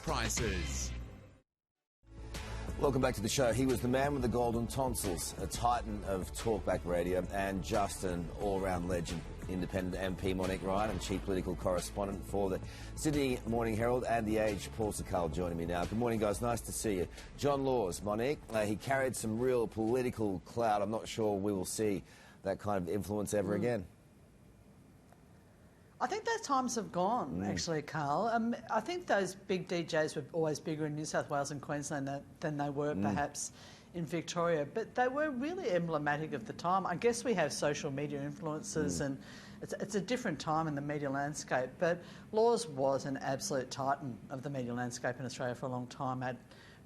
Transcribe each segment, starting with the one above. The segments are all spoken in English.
prices. Welcome back to the show. He was the man with the golden tonsils, a titan of talkback radio, and just an all-round legend. Independent MP Monique Ryan and chief political correspondent for the Sydney Morning Herald and The Age, Paul Sakal, joining me now. Good morning, guys. Nice to see you. John Laws, Monique, he carried some real political clout. I'm not sure we will see that kind of influence ever again. I think those times have gone, actually, Carl. I think those big DJs were always bigger in New South Wales and Queensland than they were perhaps in Victoria, but they were really emblematic of the time. I guess we have social media influences and it's a different time in the media landscape, but Laws was an absolute titan of the media landscape in Australia for a long time, had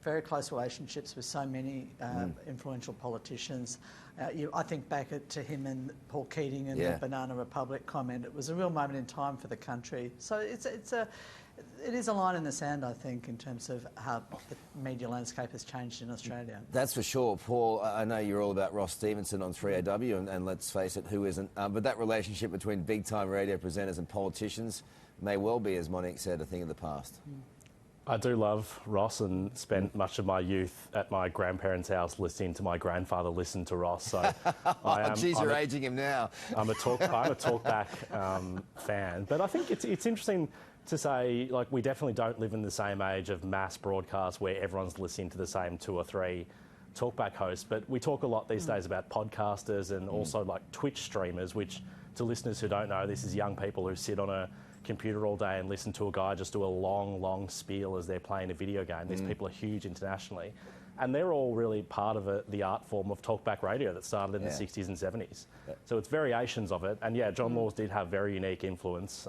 very close relationships with so many influential politicians. I think back to him and Paul Keating and the Banana Republic comment. It was a real moment in time for the country. So it is a line in the sand, I think, in terms of how the media landscape has changed in Australia. That's for sure. Paul, I know you're all about Ross Stevenson on 3AW, and let's face it, who isn't? But that relationship between big-time radio presenters and politicians may well be, as Monique said, a thing of the past. I do love Ross and spent much of my youth at my grandparents' house listening to my grandfather listen to Ross. So you're aging him now. I'm a talkback fan. But I think it's interesting to say, like, we definitely don't live in the same age of mass broadcast where everyone's listening to the same 2 or 3 talkback hosts. But we talk a lot these days about podcasters and also like Twitch streamers, which to listeners who don't know, this is young people who sit on a computer all day and listen to a guy just do a long spiel as they're playing a video game. These people are huge internationally. And they're all really part of the art form of talkback radio that started in the 60s and 70s. So it's variations of it. And yeah, John Laws did have very unique influence.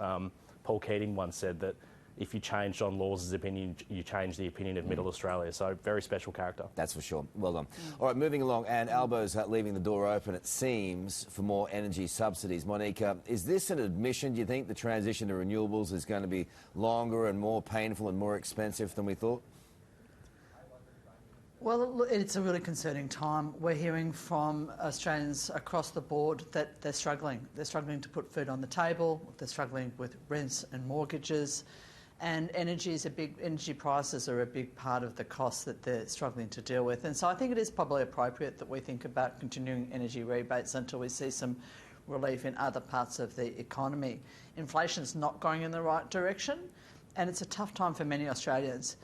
Paul Keating once said that if you change John Laws' opinion, you change the opinion of Middle Australia. So very special character. That's for sure. Well done. All right, moving along, and Albo's leaving the door open, it seems, for more energy subsidies. Monique, is this an admission? Do you think the transition to renewables is going to be longer and more painful and more expensive than we thought? Well, it's a really concerning time. We're hearing from Australians across the board that they're struggling. They're struggling to put food on the table. They're struggling with rents and mortgages. And energy prices are a big part of the costs that they're struggling to deal with. And so I think it is probably appropriate that we think about continuing energy rebates until we see some relief in other parts of the economy. Inflation's not going in the right direction, and it's a tough time for many Australians.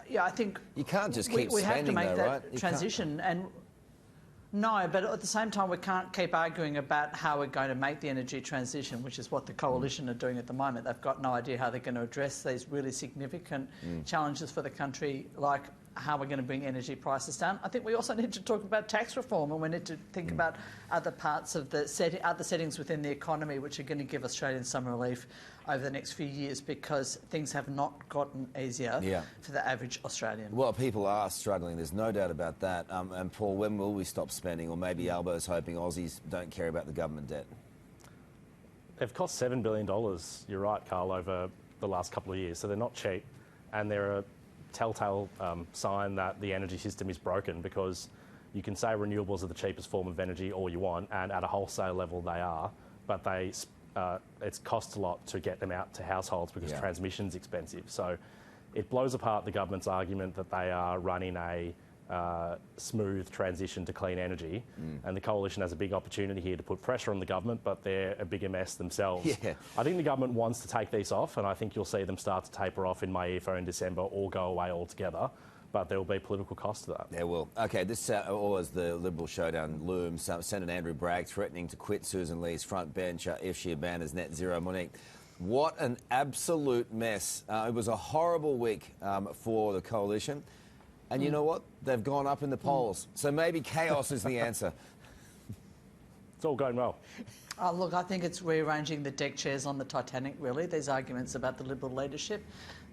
Yeah, I think you can't just keep we have to make that right? transition. And no, but at the same time, we can't keep arguing about how we're going to make the energy transition, which is what the coalition are doing at the moment. They've got no idea how they're going to address these really significant challenges for the country, like how we're going to bring energy prices down. I think we also need to talk about tax reform, and we need to think about other parts of the other settings within the economy which are going to give Australians some relief over the next few years, because things have not gotten easier for the average Australian. Well, people are struggling, there's no doubt about that. And Paul, when will we stop spending? Or maybe Albo's hoping Aussies don't care about the government debt. They've cost $7 billion, you're right, Carl, over the last couple of years, so they're not cheap. And they're a telltale sign that the energy system is broken, because you can say renewables are the cheapest form of energy all you want, and at a wholesale level they are, but it costs a lot to get them out to households because transmission's expensive. So it blows apart the government's argument that they are running a smooth transition to clean energy, and the coalition has a big opportunity here to put pressure on the government, but they're a bigger mess themselves. I think the government wants to take these off, and I think you'll see them start to taper off in May-EFO in December or go away altogether. But there will be political cost to that. There will. OK, this all as the Liberal showdown looms. Senator Andrew Bragg threatening to quit Susan Lee's front bench if she abandons net zero. Monique, what an absolute mess. It was a horrible week for the coalition. And you know what? They've gone up in the polls. So maybe chaos is the answer. It's all going well. Oh, look, I think it's rearranging the deck chairs on the Titanic, really, these arguments about the Liberal leadership.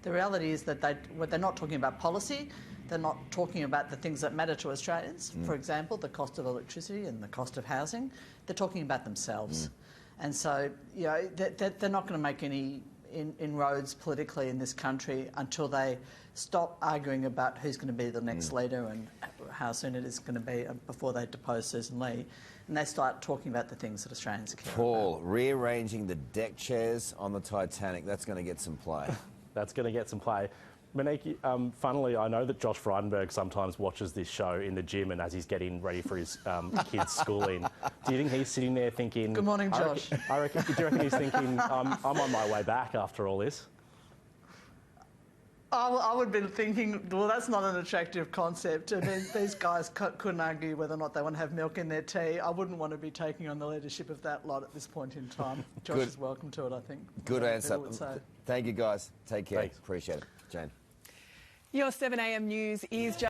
The reality is that they're not talking about policy. They're not talking about the things that matter to Australians. For example, the cost of electricity and the cost of housing. They're talking about themselves. And so, you know, they're not going to make any inroads politically in this country until they stop arguing about who's going to be the next leader and how soon it is going to be before they depose Susan Lee. And they start talking about the things that Australians care about. Paul, rearranging the deck chairs on the Titanic, that's going to get some play. That's going to get some play. Monique, funnily, I know that Josh Frydenberg sometimes watches this show in the gym and as he's getting ready for his kids' schooling. Do you think he's sitting there thinking... Good morning, Josh. Do you reckon he's thinking, I'm on my way back after all this? I would be thinking, well, that's not an attractive concept. I mean, these guys couldn't argue whether or not they want to have milk in their tea. I wouldn't want to be taking on the leadership of that lot at this point in time. Josh is welcome to it, I think. Good answer. Thank you, guys. Take care. Thanks. Appreciate it. Jane. Your 7am news is just